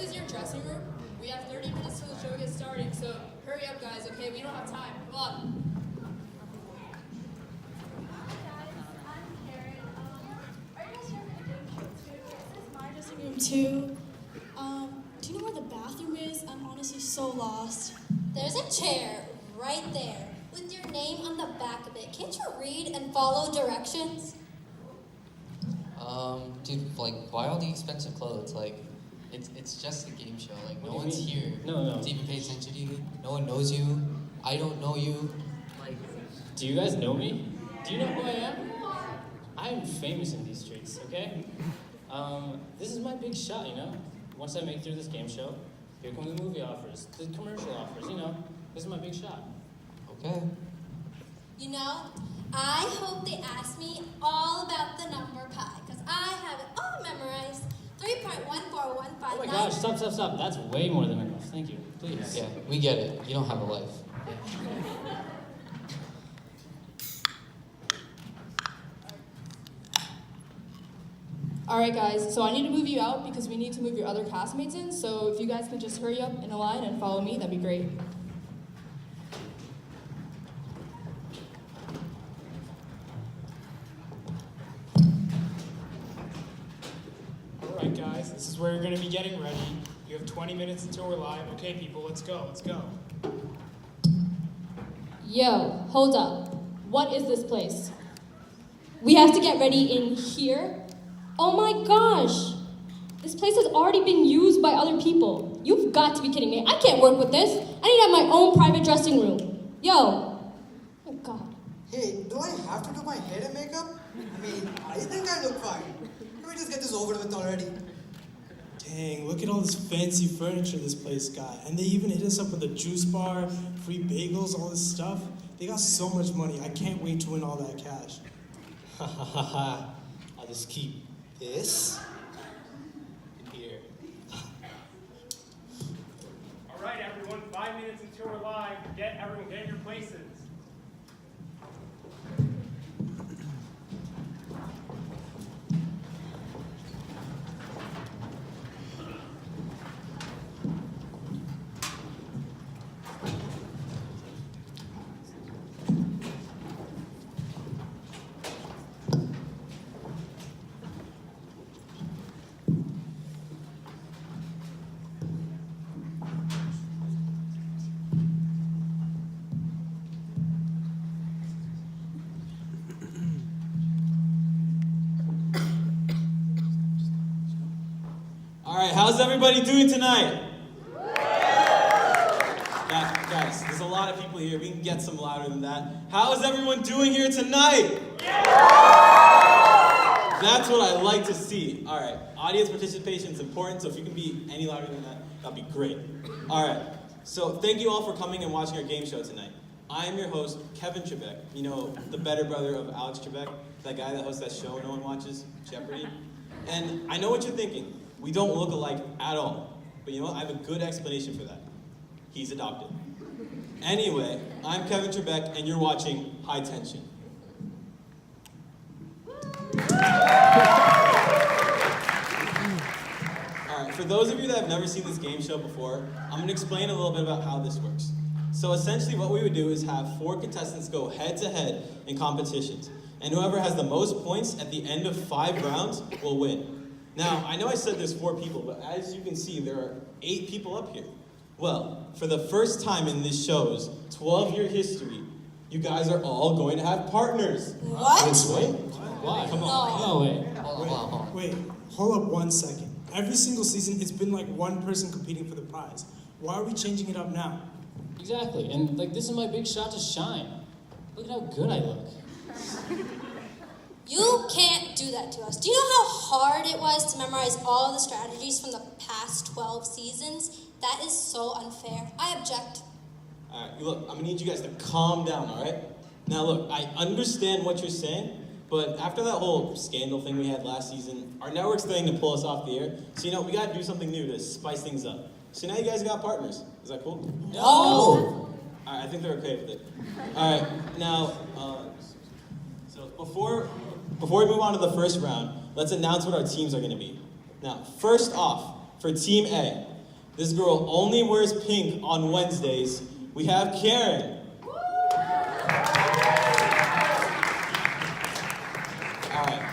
is your dressing room. We have 30 minutes till the show gets started, so hurry up, guys, okay? We don't have time. Come on. Too. Do you know where the bathroom is? I'm honestly so lost. There's a chair right there with your name on the back of it. Can't you read and follow directions? Dude, like, why all the expensive clothes? Like, it's just a game show. Like, no What do one's you mean? here No. to even pay attention to you. No one knows you. I don't know you. Like, Do you guys know me? Do you know who I am? I am famous in these streets, okay? This is my big shot, you know? Once I make through this game show, here come the movie offers, the commercial offers, you know? This is my big shot. okay. You know, I hope they ask me all about the number pi, because I have it all memorized. 3.14159. Oh my gosh, stop. That's way more than enough. Thank you. Please. Yeah, we get it. You don't have a life. Alright, guys, so I need to move you out because we need to move your other castmates in, so if you guys could just hurry up in a line and follow me, that'd be great. Alright guys, this is where you're going to be getting ready. You have 20 minutes until we're live. Okay people, let's go. Yo, hold up. What is this place? We have to get ready in here? Oh my gosh! This place has already been used by other people. You've got to be kidding me. I can't work with this. I need to have my own private dressing room. Yo. Oh god. Hey, do I have to do my hair and makeup? I mean, I think I look fine. Can we just get this over with already? Dang, look at all this fancy furniture this place got. And they even hit us up with a juice bar, free bagels, all this stuff. They got so much money. I can't wait to win all that cash. Ha ha ha ha. I'll just keep this in here. All right everyone, 5 minutes until we're live. Everyone get in your places. All right, how's everybody doing tonight? Guys, there's a lot of people here. We can get some louder than that. How is everyone doing here tonight? That's what I like to see. All right, audience participation is important, so if you can be any louder than that, that'd be great. All right, so thank you all for coming and watching our game show tonight. I am your host, Kevin Trebek. You know, the better brother of Alex Trebek, that guy that hosts that show no one watches, Jeopardy. And I know what you're thinking. We don't look alike at all. But you know what? I have a good explanation for that. He's adopted. Anyway, I'm Kevin Trebek, and you're watching High Tension. All right, for those of you that have never seen this game show before, I'm going to explain a little bit about how this works. So essentially what we would do is have 4 contestants go head-to-head in competitions. And whoever has the most points at the end of 5 rounds will win. Now, I know I said there's 4 people, but as you can see, there are 8 people up here. Well, for the first time in this show's 12-year history, you guys are all going to have partners. What? Wait, why? Come on. No way. Hold on. Wait, hold up 1 second. Every single season, it's been like one person competing for the prize. Why are we changing it up now? Exactly. And like this is my big shot to shine. Look at how good I look. You can't do that to us. Do you know how hard it was to memorize all the strategies from the past 12 seasons? That is so unfair. I object. All right, look, I'm gonna need you guys to calm down, all right? Now look, I understand what you're saying, but after that whole scandal thing we had last season, our network's starting to pull us off the air. So, you know, we gotta do something new to spice things up. So now you guys got partners. Is that cool? No! All right, I think they're okay with it. All right, now, so before we move on to the first round, let's announce what our teams are gonna be. Now, first off, for Team A, This girl only wears pink on Wednesdays. We have Karen. Alright,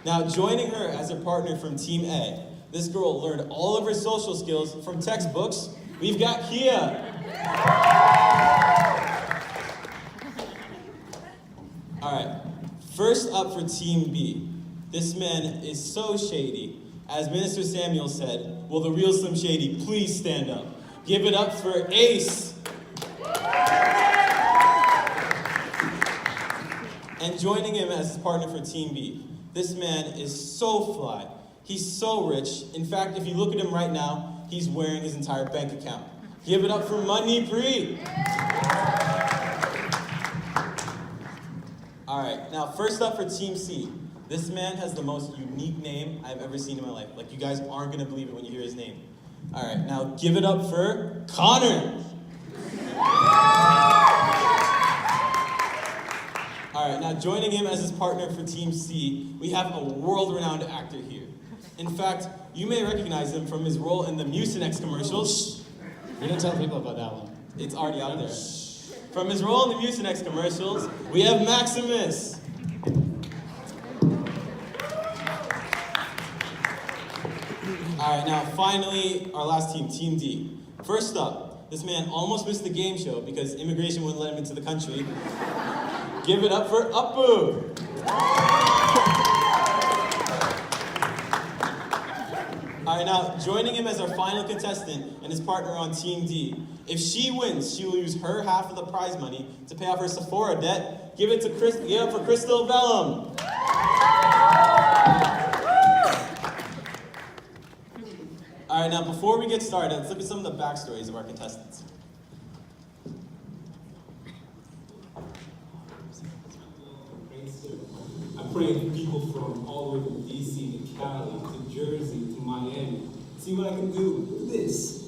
now joining her as her partner from Team A, this girl learned all of her social skills from textbooks. We've got Kia. Alright, first up for Team B. This man is so shady. As Minister Samuel said, will the real Slim Shady please stand up? Give it up for Ace. And joining him as his partner for Team B, this man is so fly. He's so rich. In fact, if you look at him right now, he's wearing his entire bank account. Give it up for Money Pre. All right, now first up for Team C. This man has the most unique name I've ever seen in my life. Like, you guys aren't gonna believe it when you hear his name. All right, now give it up for Connor. All right, now joining him as his partner for Team C, we have a world-renowned actor here. In fact, you may recognize him from his role in the Mucinex commercials. We don't tell people about that one. It's already out there. From his role in the Mucinex commercials, we have Maximus. All right, now finally, our last team, Team D. First up, this man almost missed the game show because immigration wouldn't let him into the country. Give it up for Appu. All right, now joining him as our final contestant and his partner on Team D. If she wins, she will use her half of the prize money to pay off her Sephora debt. Give it up for Crystal Vellum. All right, now before we get started, let's look at some of the backstories of our contestants. I pray that people from all the way from DC to Cali to Jersey to Miami see what I can do with this.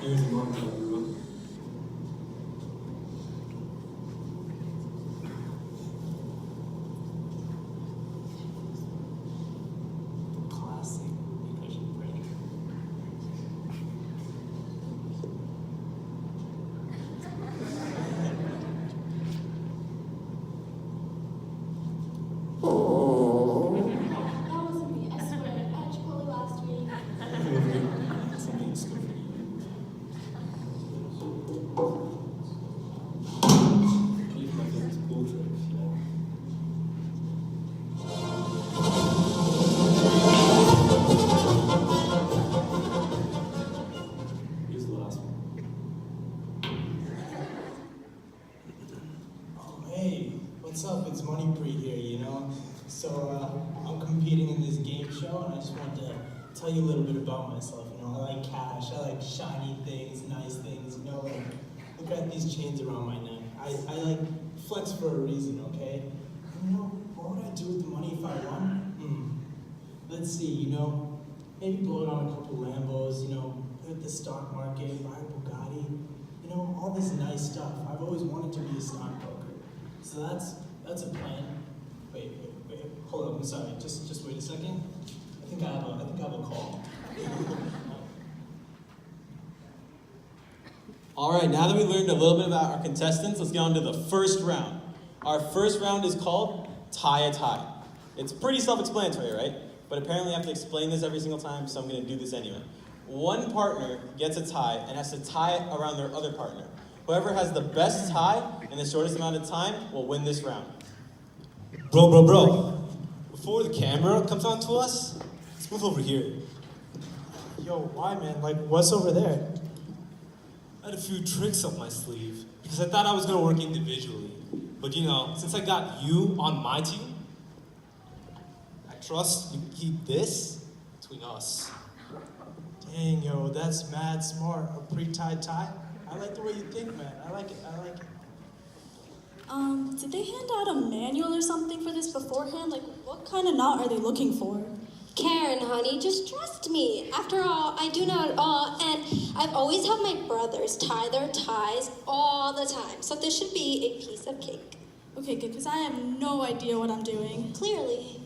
Here's a mark, everyone. Classic percussion break. What's up? It's Money Pre here, you know? So, I'm competing in this game show, and I just wanted to tell you a little bit about myself, you know? I like cash, I like shiny things, nice things, you know? Like, look at these chains around my neck. I like flex for a reason, okay? And, you know, what would I do with the money if I won? Let's see, you know? Maybe blow it on a couple Lambos, you know? Hit the stock market, buy a Bugatti, you know? All this nice stuff. I've always wanted to be a stockbroker. So that's a plan. Wait, hold up, I'm sorry, just wait a second. I think I have a call. All right, now that we learned a little bit about our contestants, let's get on to the first round. Our first round is called Tie a Tie. It's pretty self-explanatory, right? But apparently I have to explain this every single time, so I'm gonna do this anyway. One partner gets a tie and has to tie it around their other partner. Whoever has the best tie in the shortest amount of time will win this round. Bro. Before the camera comes on to us, let's move over here. Yo, why, man? Like, what's over there? I had a few tricks up my sleeve because I thought I was gonna work individually. But you know, since I got you on my team, I trust you keep this between us. Dang, yo, that's mad smart. A pre-tied tie? I like the way you think, man. I like it. Did they hand out a manual or something for this beforehand? Like, what kind of knot are they looking for? Karen, honey, just trust me. After all, I do know it all, and I've always helped my brothers tie their ties all the time. So this should be a piece of cake. Okay, good, because I have no idea what I'm doing. Clearly.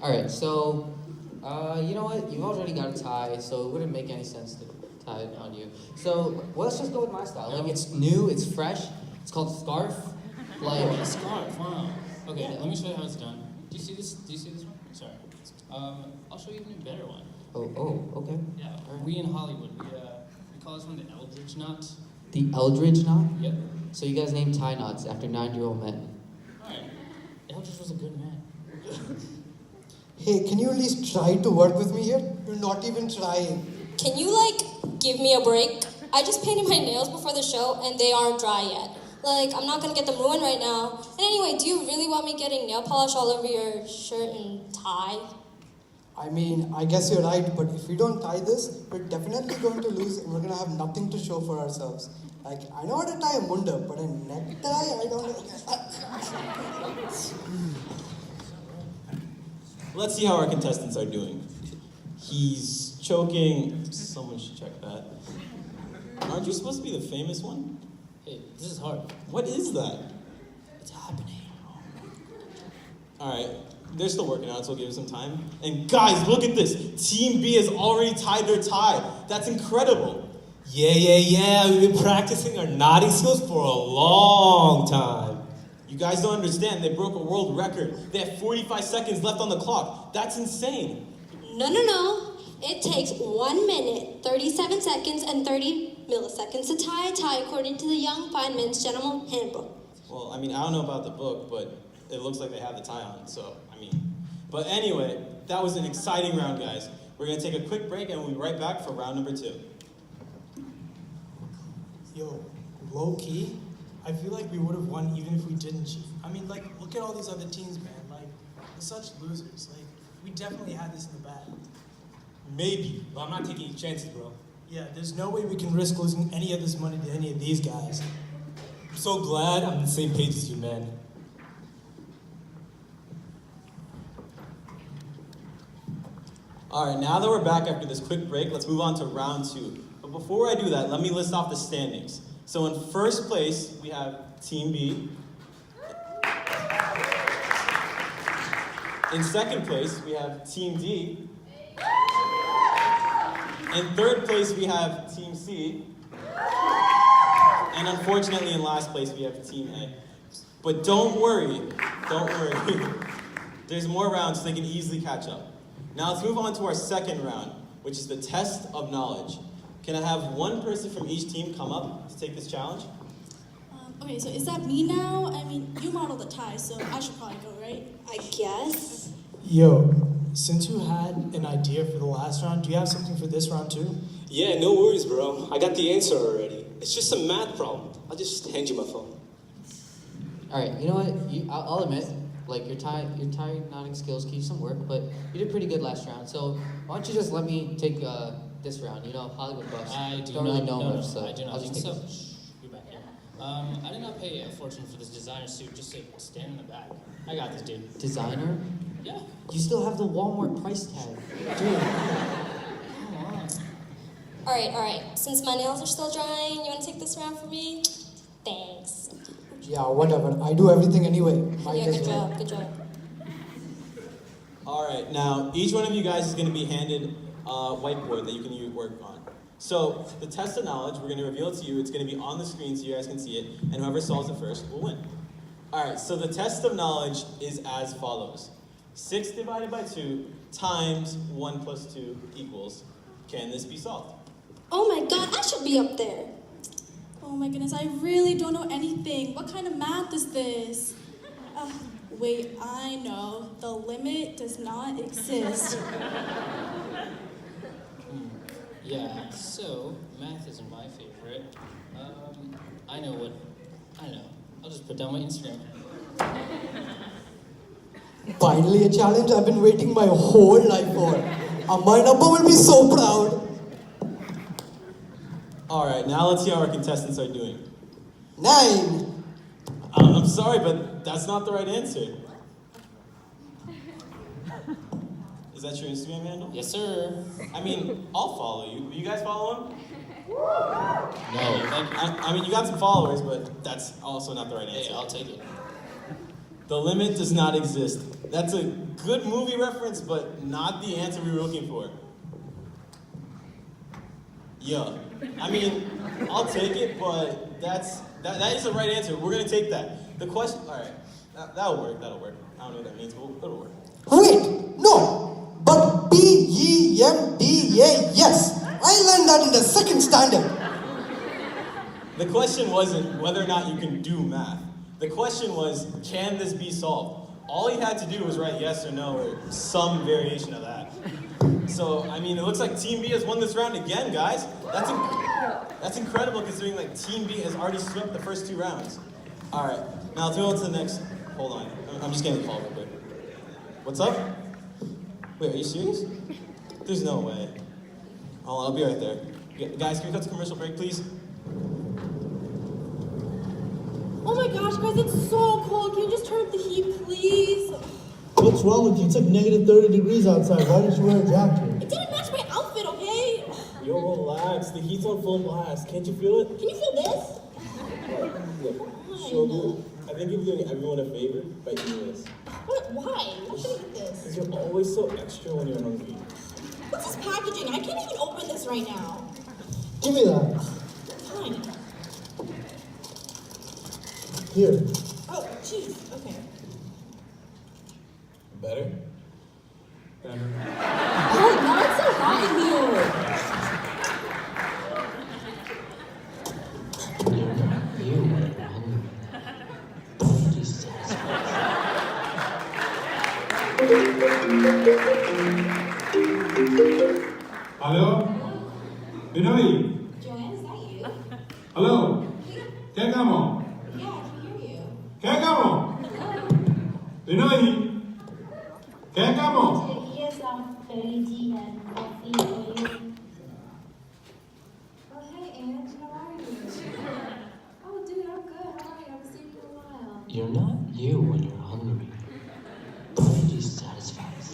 All right, so You know what? You've already got a tie, so it wouldn't make any sense to tie it on you. So well, let's just go with my style. Like it's new, it's fresh. It's called scarf. Like Oh, a scarf. Wow. Okay, let me show you how it's done. Do you see this? Do you see this one? Sorry. I'll show you a better one. oh, okay. Yeah. We in Hollywood, we call this one the Eldridge knot. The Eldridge knot. Yep. So you guys named tie knots after 9-year-old men. Alright. Eldridge was a good man. Hey, can you at least try to work with me here? You're not even trying. Can you, give me a break? I just painted my nails before the show, and they aren't dry yet. I'm not gonna get them ruined right now. And anyway, do you really want me getting nail polish all over your shirt and tie? I mean, I guess you're right, but if we don't tie this, we're definitely going to lose and we're going to have nothing to show for ourselves. I know how to tie a munda, but a necktie, I don't know. Let's see how our contestants are doing. He's choking. Someone should check that. Aren't you supposed to be the famous one? Hey, this is hard. What is that? It's happening. Alright, they're still working on it, so we'll give it some time. And guys, look at this. Team B has already tied their tie. That's incredible. Yeah. We've been practicing our nodding skills for a long time. You guys don't understand. They broke a world record. They have 45 seconds left on the clock. That's insane. No. It takes 1 minute, 37 seconds, and 30 milliseconds to tie a tie according to the Young Fine Men's Gentleman Handbook. Well, I don't know about the book, but it looks like they have the tie on, so, But anyway, that was an exciting round, guys. We're going to take a quick break, and we'll be right back for round number 2. Yo, low key, I feel like we would have won even if we didn't cheat. Look at all these other teams, man. We're such losers. We definitely had this in the bag. Maybe, but I'm not taking any chances, bro. Yeah, there's no way we can risk losing any of this money to any of these guys. I'm so glad I'm on the same page as you, man. Alright, now that we're back after this quick break, let's move on to round 2. But before I do that, let me list off the standings. So in first place, we have Team B. In second place, we have Team D. In third place, we have Team C. And unfortunately, in last place, we have Team A. But don't worry. There's more rounds, so they can easily catch up. Now let's move on to our second round, which is the test of knowledge. Can I have one person from each team come up to take this challenge? Okay, so is that me now? You modeled the tie, so I should probably go, right? I guess. Yo, since you had an idea for the last round, do you have something for this round too? Yeah, no worries, bro. I got the answer already. It's just a math problem. I'll just hand you my phone. Alright, you know what? I'll admit, your tie knotting skills can use some work, but you did pretty good last round. So why don't you just let me take this round? Hollywood buffs don't really know much, so I do not I'll just think take so. this. Shh, you're back here. I did not pay a fortune for this designer suit just to stand in the back. I got this, dude. Designer? Yeah. You still have the Walmart price tag. Dude. Alright. Since my nails are still drying, you want to take this round for me? Thanks. Yeah, whatever. I do everything anyway. Might as Good well. job. Alright, now each one of you guys is going to be handed a whiteboard that you can work on. So, the test of knowledge, we're going to reveal it to you. It's going to be on the screen so you guys can see it, and whoever solves it first will win. Alright, so the test of knowledge is as follows. 6 divided by 2 times 1 plus 2 equals. Can this be solved? Oh my god, I should be up there. Oh my goodness, I really don't know anything. What kind of math is this? Wait, I know. The limit does not exist. Yeah, so math isn't my favorite. I know. I'll just put down my Instagram. Finally, a challenge I've been waiting my whole life for. My number will be so proud. Alright, now let's see how our contestants are doing. 9. I'm sorry, but that's not the right answer. Is that your Instagram handle? Yes, sir. I'll follow you. Will you guys follow him? No, thank you. You got some followers, but that's also not the right answer. Hey, I'll take it. The limit does not exist. That's a good movie reference, but not the answer we were looking for. Yeah. I mean, I'll take it, but that is the right answer. We're gonna take that. The question, all right, that'll work. I don't know what that means, but it'll work. Wait, no, but PEMDA, I learned that in the second standard. The question wasn't whether or not you can do math. The question was, can this be solved? All you had to do was write yes or no or some variation of that. So, I mean, it looks like Team B has won this round again, guys. That's incredible considering like Team B has already swept the first 2 rounds. All right, now let's move on to the next. Hold on, I'm just getting the call real quick. What's up? Wait, are you serious? There's no way. Hold on, I'll be right there. Guys, can we cut to commercial break, please? Oh my gosh, guys, it's so cold. Can you just turn up the heat, please? What's wrong with you? It's like negative 30 degrees outside. Why didn't you wear a jacket? It didn't match my outfit, okay? Yo, relax. The heat's on full blast. Can't you feel it? Can you feel this? Look, so good. I think you're doing everyone a favor by eating this. What? Why? Why should I eat this? Because you're always so extra when you're hungry. What's this packaging? I can't even open this right now. Give me that. Fine. Here. Oh, jeez. Okay. Better? Oh, now it's so hot in here. Hello? Binoy? Joanne, is that you? Hello? Kekamo? Yeah, I can hear you. Kekamo? Binoy? Kekamo? Here's some berry tea and coffee for you. Oh, hey, Ange, how are you? Oh, dude, I'm good. How are you? I haven't seen you in a while. You're not you when you're hungry. Porridge satisfies.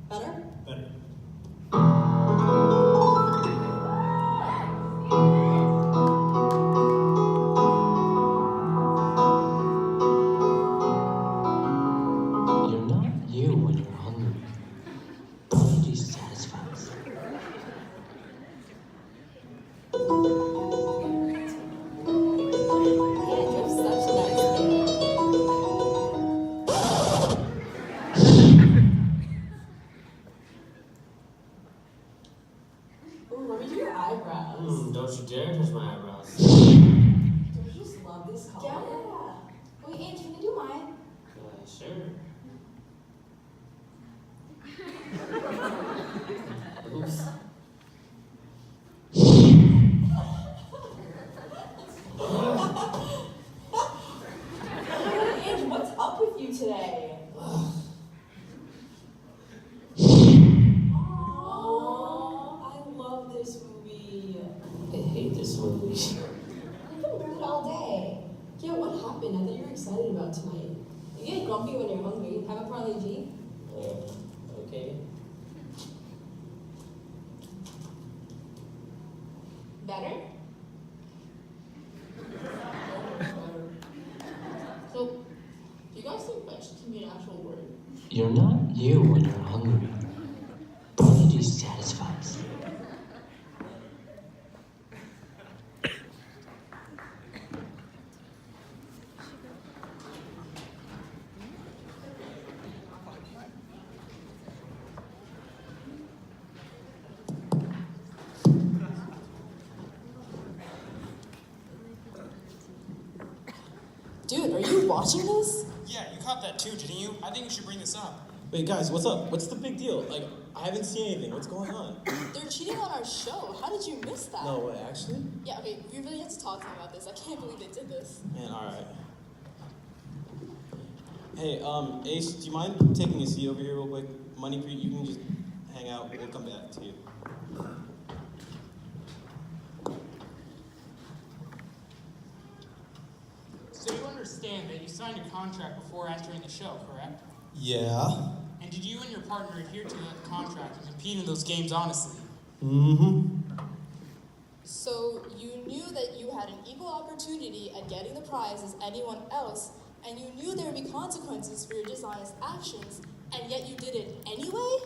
Better? Better. You're not you when you're hungry. Porridge satisfies. Ooh, let me do your eyebrows. Don't you dare touch my eyebrows. Don't you just love this color? Yeah. Wait, Ange, can you do mine? Sure. Oops. Ange, what's up with you today? Oh, I love this movie. I hate this movie. You've been rude all day. Yeah, what happened? I thought you were excited about tonight. You get grumpy when you're hungry. Have a Parle G? Okay. Better? So, do you guys think fetch can be an actual word? You're not you when you're hungry. Porridge satisfies. Dude, are you watching this? Yeah, you caught that too, didn't you? I think we should bring this up. Wait, guys, what's up? What's the big deal? Like, I haven't seen anything. What's going on? They're cheating on our show. How did you miss that? No way, actually? Yeah, okay, we really have to talk to them about this. I can't believe they did this. Man, alright. Hey, Ace, do you mind taking a seat over here real quick? Money Pre, you can just hang hang out. We'll come back to you. So you understand that you signed a contract before entering the show, correct? Yeah. And did you and your partner adhere to that contract and compete in those games honestly? Mm-hmm. So you knew that you had an equal opportunity at getting the prize as anyone else, and you knew there would be consequences for your dishonest actions, and yet you did it anyway?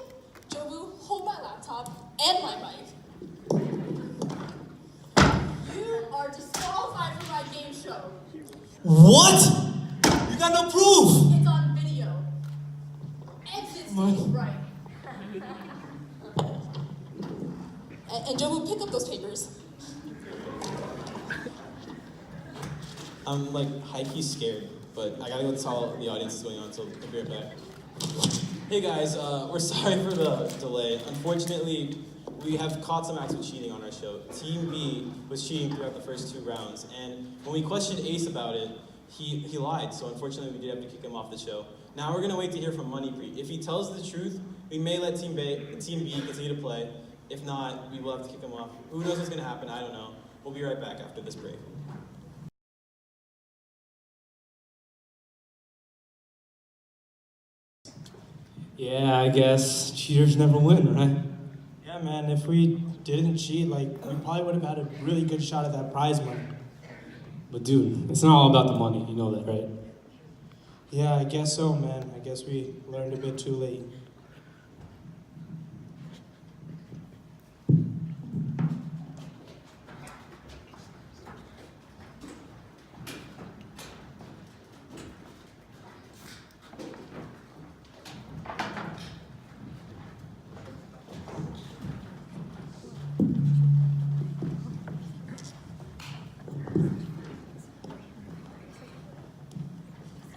Jobu, hold my laptop and my mic. You are disqualified from my game show. What? You got no proof! It's on video. Exit stage right. And Jobu, pick up those papers. I'm like high-key scared, but I gotta go tell the audience what's going on, so I'll be right back. Hey guys, we're sorry for the delay. Unfortunately, we have caught some acts of cheating on our show. Team B was cheating throughout the first 2 rounds, and when we questioned Ace about it, he lied, so unfortunately we did have to kick him off the show. Now we're gonna wait to hear from Money Pre. If he tells the truth, we may let Team B continue to play. If not, we will have to kick him off. Who knows what's gonna happen, I don't know. We'll be right back after this break. Yeah, I guess cheaters never win, right? Yeah, man, if we didn't cheat, like, we probably would have had a really good shot at that prize money. But dude, it's not all about the money, you know that, right? Yeah, I guess so, man. I guess we learned a bit too late.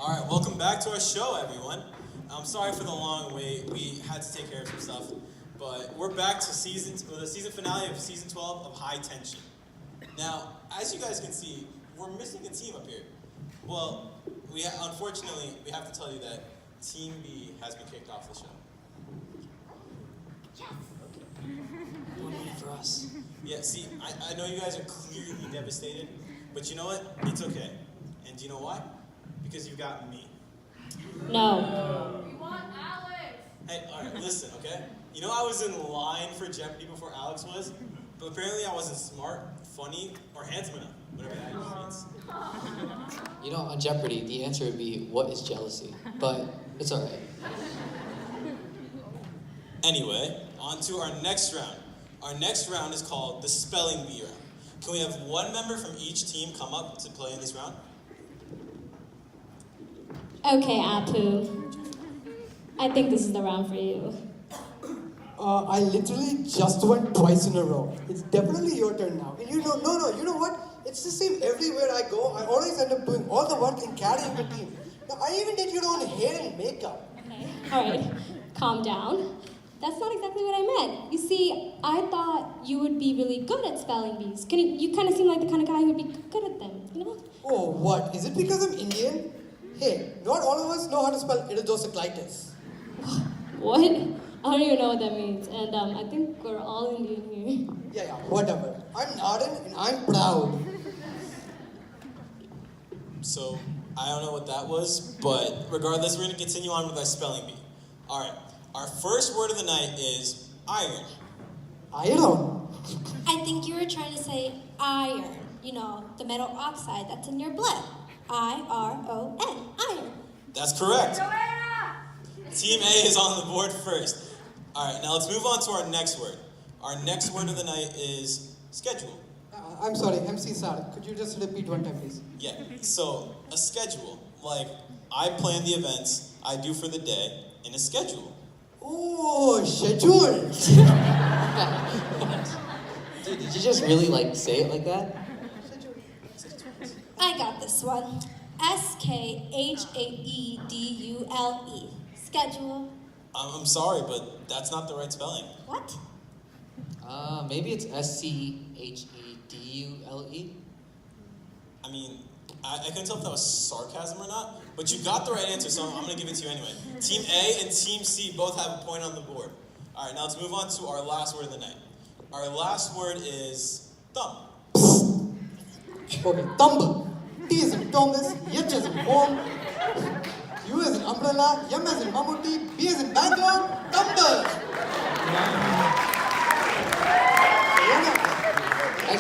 All right, welcome back to our show, everyone. I'm sorry for the long wait. We had to take care of some stuff, but we're back to the season finale of season 12 of High Tension. Now, as you guys can see, we're missing a team up here. Well, unfortunately, we have to tell you that Team B has been kicked off the show. One minute for us. Yeah, see, I know you guys are clearly devastated, but you know what? It's okay. And do you know why? Because you've got me. No. We want Alex. Hey, all right, listen, okay? You know I was in line for Jeopardy before Alex was, but apparently I wasn't smart, funny, or handsome enough, whatever that means. You know, on Jeopardy, the answer would be, what is jealousy? But it's all right. Anyway, on to our next round. Our next round is called the Spelling Bee round. Can we have one member from each team come up to play in this round? Okay, Apu. I think this is the round for you. I literally just went twice in a row. It's definitely your turn now. And you know what? It's the same everywhere I go. I always end up doing all the work and carrying the team. Now, I even did your own hair and makeup. Okay. All right, calm down. That's not exactly what I meant. You see, I thought you would be really good at spelling bees. You kind of seem like the kind of guy who would be good at them, you know? Oh, what? Is it because I'm Indian? Hey, not all of us know how to spell iridociclitis. What? I don't even know what that means. And I think we're all Indian here. Yeah, whatever. I'm Nardan and I'm proud. So, I don't know what that was, but regardless, we're going to continue on with our spelling bee. All right, our first word of the night is iron. Iron? I think you were trying to say iron. You know, the metal oxide that's in your blood. I-R-O-N, iron. That's correct. Team A is on the board first. All right, now let's move on to our next word. Our next word of the night is schedule. I'm sorry, MC Sar. Could you just repeat one time, please? Yeah, so a schedule. Like, I plan the events I do for the day in a schedule. Oh, schedule. Dude, did you just really, say it like that? I got this one. S-K-H-A-E-D-U-L-E. Schedule. I'm sorry, but that's not the right spelling. What? Maybe it's S-C-H-E-D-U-L-E? I mean, I couldn't tell if that was sarcasm or not, but you got the right answer, so I'm going to give it to you anyway. Team A and Team C both have a point on the board. All right, now let's move on to our last word of the night. Our last word is thumb. Okay, tumble. T as in Thomas, H as in home, U as in umbrella, M as in Mammootty, B as in Bangalore, tumble. I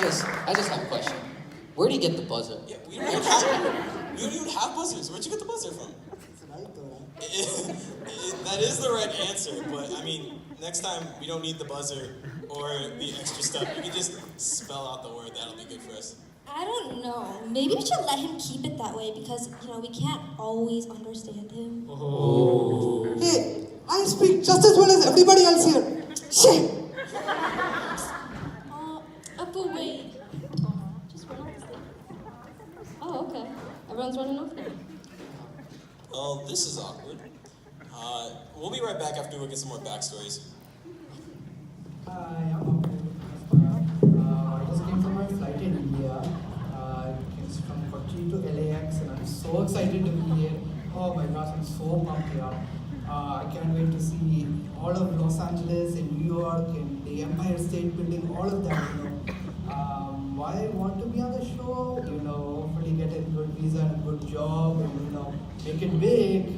just have a question. Where do you get the buzzer? Yeah, we don't even have buzzers. Where'd you get the buzzer from? That is the right answer, but I mean, next time we don't need the buzzer or the extra stuff. You can just spell out the word. That'll be good for us. I don't know. Maybe we should let him keep it that way because, we can't always understand him. Oh. Hey, I speak just as well as everybody else here. Shit. Appu, wait. Just run off the stage. Oh, okay. Everyone's running off now. Oh, this is awkward. We'll be right back after we get some more backstories. Hi, I'm Appu. I just came from my flight in India. It's from Kochi to LAX, and I'm so excited to be here. Oh my gosh, I'm so pumped here. I can't wait to see all of Los Angeles and New York and the Empire State Building, all of that. Why I want to be on the show? Hopefully get a good visa and a good job, and make it big.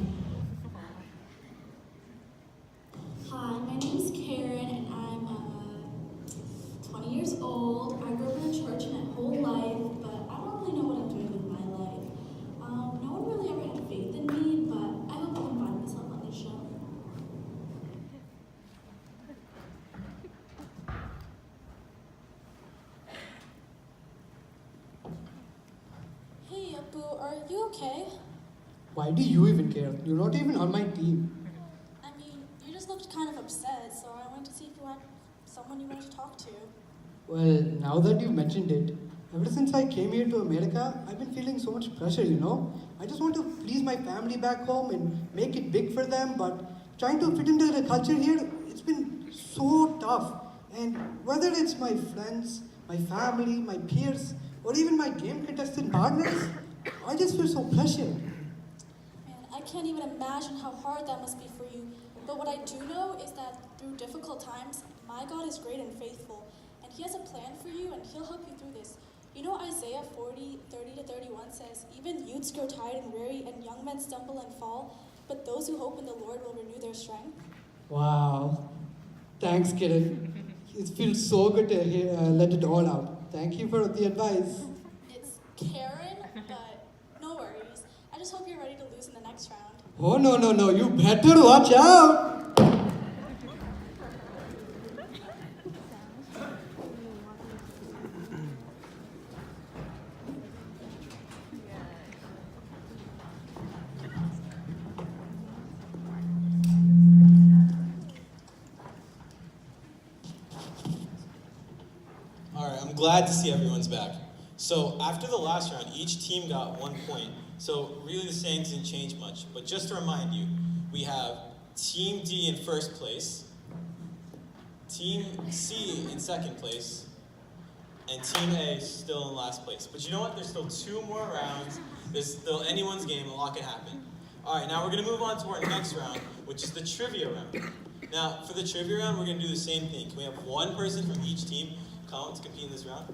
Hi, my name is Karen, and I'm 20 years old. I grew up in a church my whole life, but I don't really know what I'm doing with my life. No one really ever had faith in me, but I hope I can find myself on this show. Hey, Appu, are you okay? Why do you even care? You're not even on my team. I mean, you just looked kind of upset, so I wanted to see if you had someone you wanted to talk to. Well, now that you mentioned it, ever since I came here to America, I've been feeling so much pressure, I just want to please my family back home and make it big for them, but trying to fit into the culture here, it's been so tough. And whether it's my friends, my family, my peers, or even my game contestant partners, I just feel so pressured. Man, I can't even imagine how hard that must be for you. But what I do know is that through difficult times, my God is great and faithful. And He has a plan for you, and He'll help you through this. Isaiah 40:30-31 says, "Even youths grow tired and weary, and young men stumble and fall. But those who hope in the Lord will renew their strength." Wow. Thanks, Kiran. It feels so good to let it all out. Thank you for the advice. It's Karen, but no worries. I just hope you're ready to lose in the next round. Oh, no. You better watch out. I'm glad to see everyone's back. So after the last round, each team got 1 point. So really the standings didn't change much. But just to remind you, we have Team D in first place, Team C in second place, and Team A still in last place. But you know what? There's still 2 more rounds. There's still anyone's game. A lot can happen. All right, now we're going to move on to our next round, which is the trivia round. Now, for the trivia round, we're going to do the same thing. Can we have one person from each team come to compete in this round?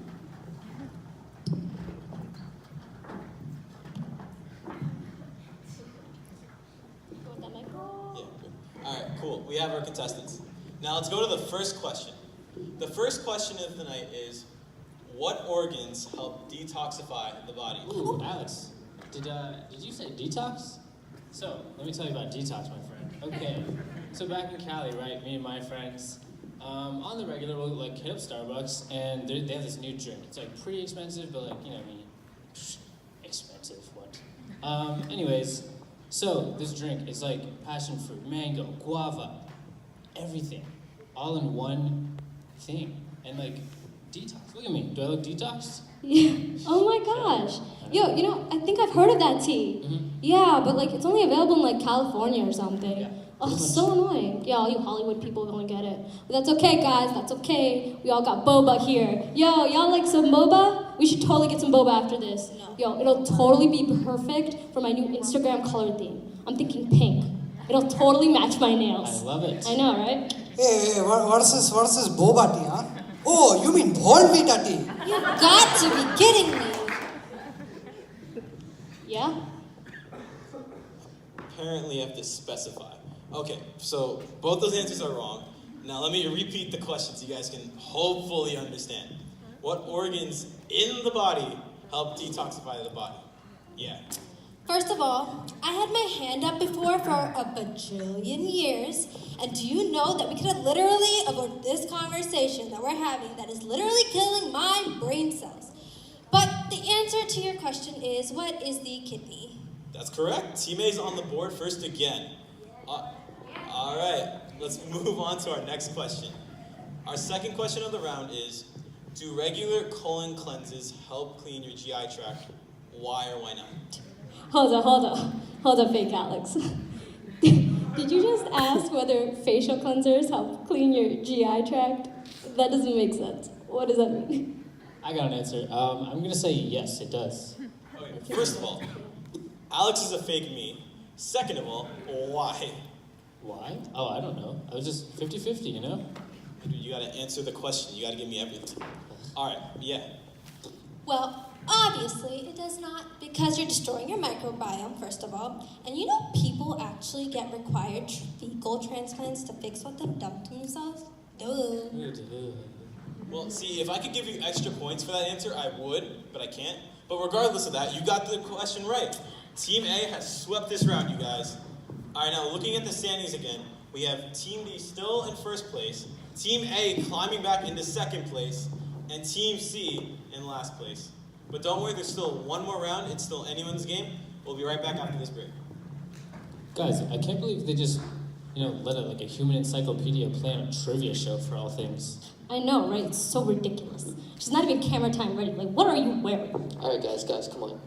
Yeah, good. All right, cool. We have our contestants. Now let's go to the first question. The first question of the night is, what organs help detoxify the body? Ooh, Alex, did you say detox? So, let me tell you about detox, my friend. Okay, so back in Cali, right, me and my friends, on the regular, we'll hit up Starbucks, and they have this new drink. It's pretty expensive, but expensive, what? Anyways, so this drink is passion fruit, mango, guava, everything, all in one thing. And detox, look at me, do I look detoxed? Yeah. Oh my gosh. Yo, I think I've heard of that tea. Mm-hmm. Yeah, but it's only available in California or something. Yeah, oh, it's so annoying. Yeah, all you Hollywood people don't get it. But that's okay, guys. That's okay. We all got boba here. Yo, y'all like some boba? We should totally get some boba after this. No. Yo, it'll totally be perfect for my new Instagram color theme. I'm thinking pink. It'll totally match my nails. I love it. I know, right? Hey, what's this boba tea, huh? Oh, you mean Bonvita tea? You've got to be kidding me. Yeah? Apparently, I have to specify. Okay, so both those answers are wrong. Now let me repeat the question so you guys can hopefully understand. What organs in the body help detoxify the body? Yeah. First of all, I had my hand up before for a bajillion years, and do you know that we could have literally avoided this conversation that we're having that is literally killing my brain cells? But the answer to your question is, what is the kidney? That's correct. Team A's on the board first again. All right, let's move on to our next question. Our second question of the round is, do regular colon cleanses help clean your GI tract? Why or why not? Hold up, fake Alex. Did you just ask whether facial cleansers help clean your GI tract? That doesn't make sense. What does that mean? I got an answer. I'm gonna say yes, it does. Okay, first of all, Alex is a fake me. Second of all, why? Why? Oh, I don't know. I was just 50-50, you know? Dude, you gotta answer the question. You gotta give me everything. All right, yeah. Well, obviously it does not, because you're destroying your microbiome, first of all. And you know people actually get required fecal transplants to fix what they've done to themselves? Duh. Well, see, if I could give you extra points for that answer, I would, but I can't. But regardless of that, you got the question right. Team A has swept this round, you guys. All right, now looking at the standings again, we have Team B still in first place, Team A climbing back into second place, and Team C in last place. But don't worry, there's still one more round. It's still anyone's game. We'll be right back after this break. Guys, I can't believe they just, let a human encyclopedia play on a trivia show for all things. I know, right? It's so ridiculous. She's not even camera time ready. Like, what are you wearing? All right, guys, come on.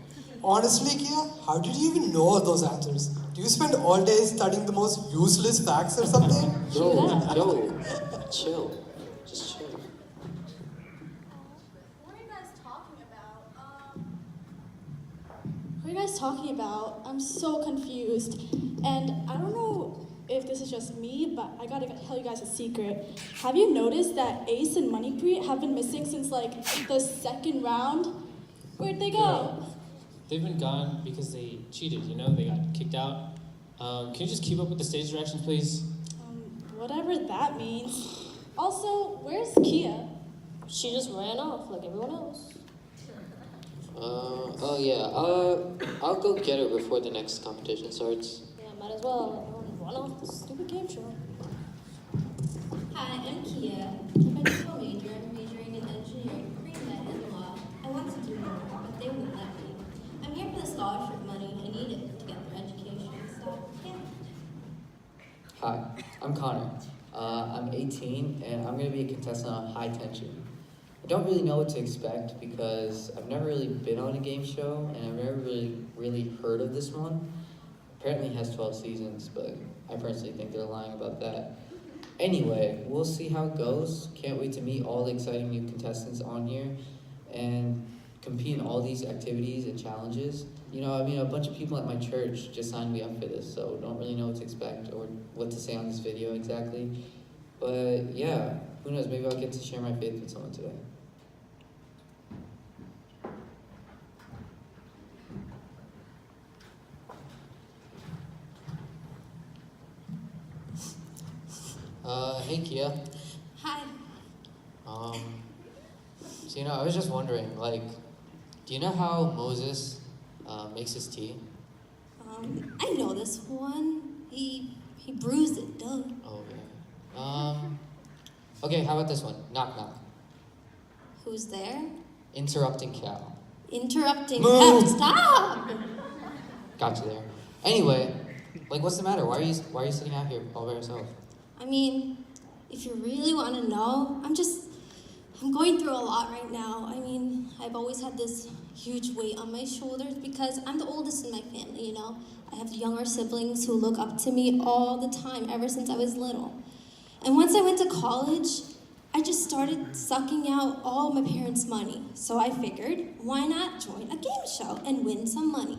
Honestly, Kia, how did you even know all those answers? Do you spend all day studying the most useless facts or something? Yo, chill. Just chill. What are you guys talking about? What are you guys talking about? I'm so confused. And I don't know if this is just me, but I gotta tell you guys a secret. Have you noticed that Ace and Moneypreet have been missing since the second round? Where'd they go? Yeah. They've been gone because they cheated, they got kicked out. Can you just keep up with the stage directions, please? Whatever that means. Also, where's Kia? She just ran off like everyone else. I'll go get her before the next competition starts. Yeah, might as well. Run off the stupid game show. Hi, I'm Kia. I'm a dual major. I'm majoring in engineering, pre-med, and law. I want to do more, but they won't let me. I'm here for the scholarship money. I need it to get their education, so yeah. Hi, I'm Connor. I'm 18, and I'm going to be a contestant on High Tension. I don't really know what to expect because I've never really been on a game show, and I've never really heard of this one. Apparently it has 12 seasons, but I personally think they're lying about that. Anyway, we'll see how it goes. Can't wait to meet all the exciting new contestants on here and compete in all these activities and challenges. A bunch of people at my church just signed me up for this, so don't really know what to expect or what to say on this video exactly. But yeah, who knows, maybe I'll get to share my faith with someone today. Hey Kia. Hi. I was just wondering, do you know how Moses makes his tea? I know this one. He bruised it, duh. Okay, how about this one? Knock knock. Who's there? Interrupting cow. Interrupting. Move. Stop! Got you there. Anyway, what's the matter? Why are you sitting out here all by yourself? I mean, if you really want to know, I'm going through a lot right now. I've always had this huge weight on my shoulders because I'm the oldest in my family, I have younger siblings who look up to me all the time, ever since I was little. And once I went to college, I just started sucking out all my parents' money. So I figured, why not join a game show and win some money?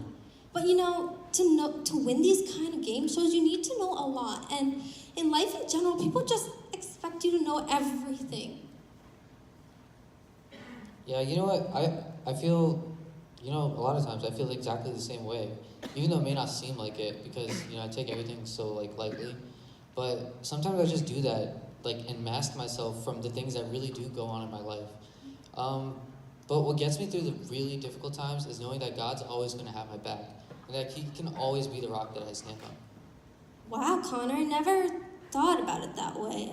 But to win these kind of game shows, you need to know a lot. And in life in general, people just expect you to know everything. Yeah, you know what? I feel, a lot of times I feel exactly the same way. Even though it may not seem like it, because, I take everything so, lightly. But sometimes I just do that, and mask myself from the things that really do go on in my life. But what gets me through the really difficult times is knowing that God's always going to have my back. And that He can always be the rock that I stand on. Wow, Connor, I never thought about it that way.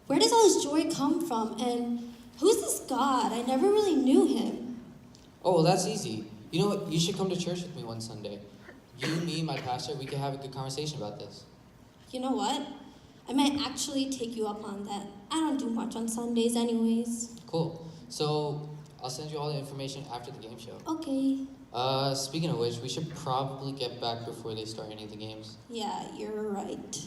Where does all this joy come from? And who's this God? I never really knew Him. Oh, well, that's easy. You know what? You should come to church with me one Sunday. You, me, my pastor, we could have a good conversation about this. You know what? I might actually take you up on that. I don't do much on Sundays anyways. Cool. So, I'll send you all the information after the game show. Okay. Speaking of which, we should probably get back before they start any of the games. Yeah, you're right.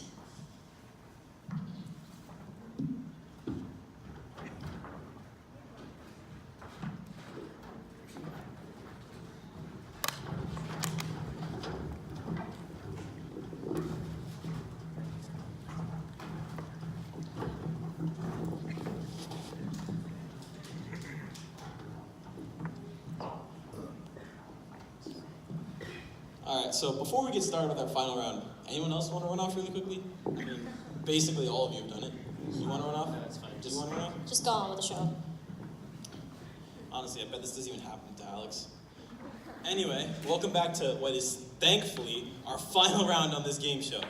Alright, so before we get started with our final round, anyone else want to run off really quickly? I mean, basically all of you have done it. You want to run off? That's fine. Do you want to run off? Just go on with the show. Honestly, I bet this doesn't even happen to Alex. Anyway, welcome back to what is, thankfully, our final round on this game show.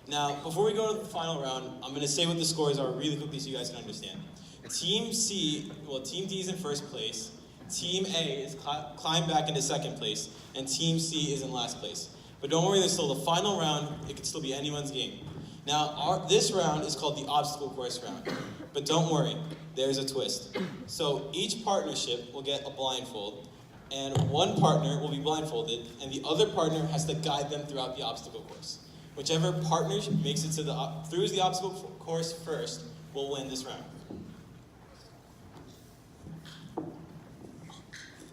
Now, before we go to the final round, I'm going to say what the scores are really quickly so you guys can understand. Team D is in first place. Team A is climbed back into second place, and Team C is in last place. But don't worry, there's still the final round. It could still be anyone's game. Now, this round is called the obstacle course round. But don't worry, there's a twist. So each partnership will get a blindfold, and one partner will be blindfolded, and the other partner has to guide them throughout the obstacle course. Whichever partner makes it through the obstacle course first will win this round.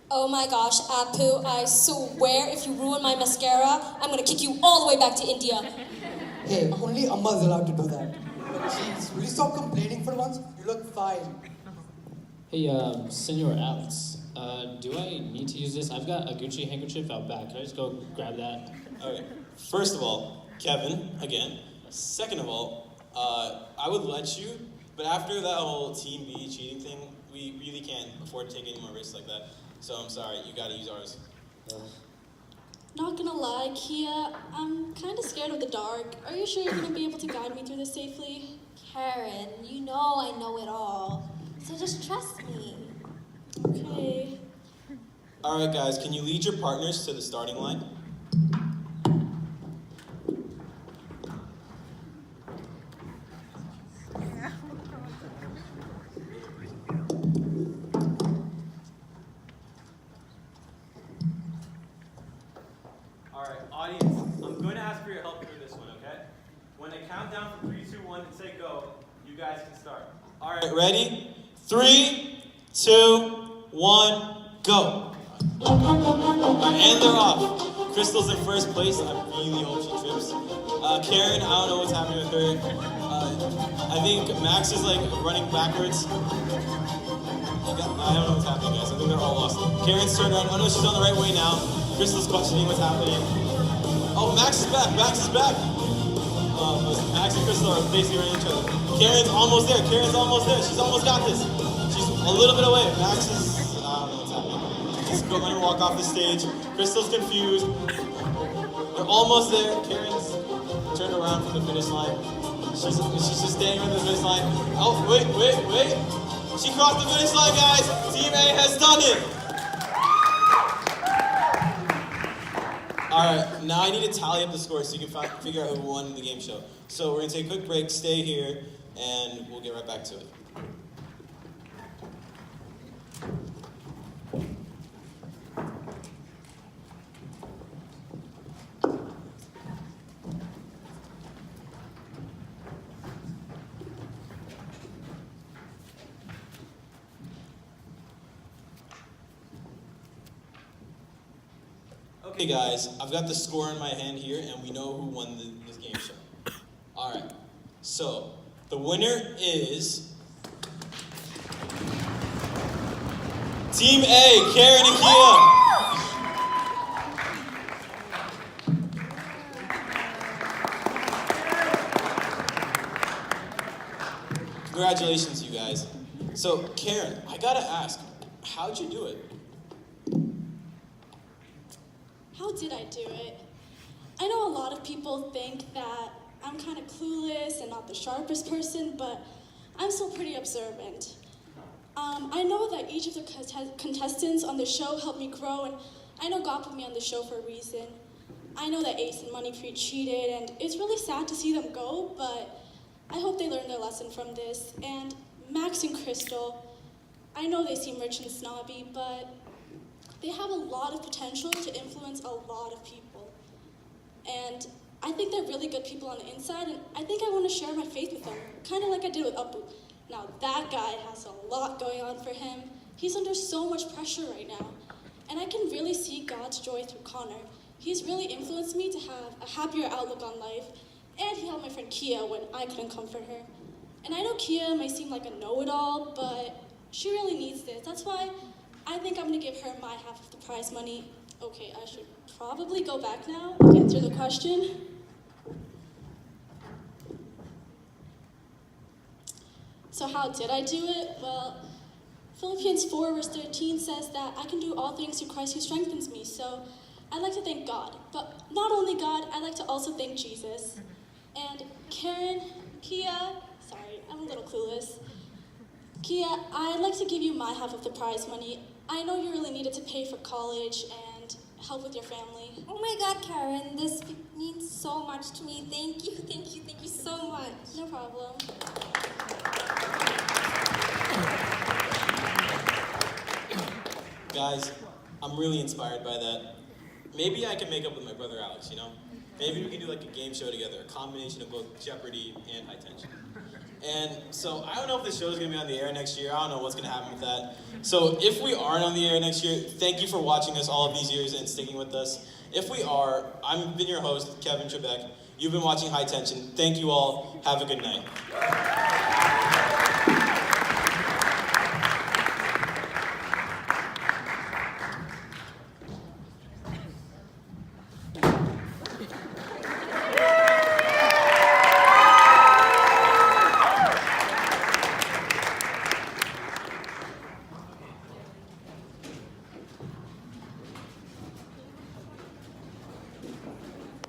Oh my gosh, Apu, I swear if you ruin my mascara, I'm gonna kick you all the way back to India. Hey, only Amma's allowed to do that. But jeez, will you stop complaining for once? You look fine. Hey, Senor Alex, do I need to use this? I've got a Gucci handkerchief out back. Can I just go grab that? Okay. First of all, Kevin, again. Second of all, I would let you, but after that whole Team B cheating thing, we really can't afford to take any more risks like that. So I'm sorry, you gotta use ours. Not gonna lie, Kia, I'm kind of scared of the dark. Are you sure you're gonna be able to guide me through this safely? Karen, you know I know it all. So just trust me. Okay. Alright guys, can you lead your partners to the starting line? Alright, audience, I'm going to ask for your help through this one, okay? When I count down from 3, 2, 1 and say go, you guys can start. Alright, ready? 3, 2, 1, go! Alright, and they're off. Crystal's in first place. I really hope she trips. Karen, I don't know what's happening with her. I think Max is like running backwards. I don't know what's happening, guys. I think they're all lost. Karen's turned around. Oh no, she's on the right way now. Crystal's questioning what's happening. Oh, Max is back. Max is back. Max and Crystal are basically running each other. Karen's almost there. Karen's almost there. She's almost got this. She's a little bit away. Max is, I don't know what's happening. She's going to walk off the stage. Crystal's confused. They're almost there. Karen's turned around from the finish line. She's just standing on the finish line. Oh, wait. She crossed the finish line, guys. Team A has done it. All right, now I need to tally up the scores so you can figure out who won the game show. So we're gonna take a quick break, stay here, and we'll get right back to it. Okay guys, I've got the score in my hand here and we know who won this game show. Alright, so The winner is Team A, Karen and Kia. Congratulations, you guys. So, Karen, I gotta ask, how'd you do it? How did I do it? I know a lot of people think that I'm kind of clueless and not the sharpest person, but I'm still pretty observant. I know that each of the contestants on the show helped me grow, and I know God put me on the show for a reason. I know that Ace and Moneypree cheated, and it's really sad to see them go, but I hope they learn their lesson from this. And Max and Crystal, I know they seem rich and snobby, but they have a lot of potential to influence a lot of people. And I think they're really good people on the inside, and I think I want to share my faith with them, kind of like I did with Apu. Now that guy has a lot going on for him. He's under so much pressure right now. And I can really see God's joy through Connor. He's really influenced me to have a happier outlook on life, and he helped my friend Kia when I couldn't comfort her. And I know Kia may seem like a know-it-all, but she really needs this. That's why I think I'm gonna give her my half of the prize money. Okay, I should probably go back now to answer the question. So how did I do it? Well, Philippians 4 verse 13 says that I can do all things through Christ who strengthens me. So I'd like to thank God. But not only God, I'd like to also thank Jesus. And Karen, Kia, sorry, I'm a little clueless. Kia, I'd like to give you my half of the prize money. I know you really needed to pay for college and help with your family. Oh my God, Karen, this means so much to me. Thank you so much. No problem. Guys, I'm really inspired by that. Maybe I can make up with my brother Alex, you know? Maybe we can do like a game show together, a combination of both Jeopardy and High Tension. And so I don't know if this show is going to be on the air next year. I don't know what's going to happen with that. So if we aren't on the air next year, thank you for watching us all of these years and sticking with us. If we are, I've been your host, Kevin Trebek. You've been watching High Tension. Thank you all. Have a good night.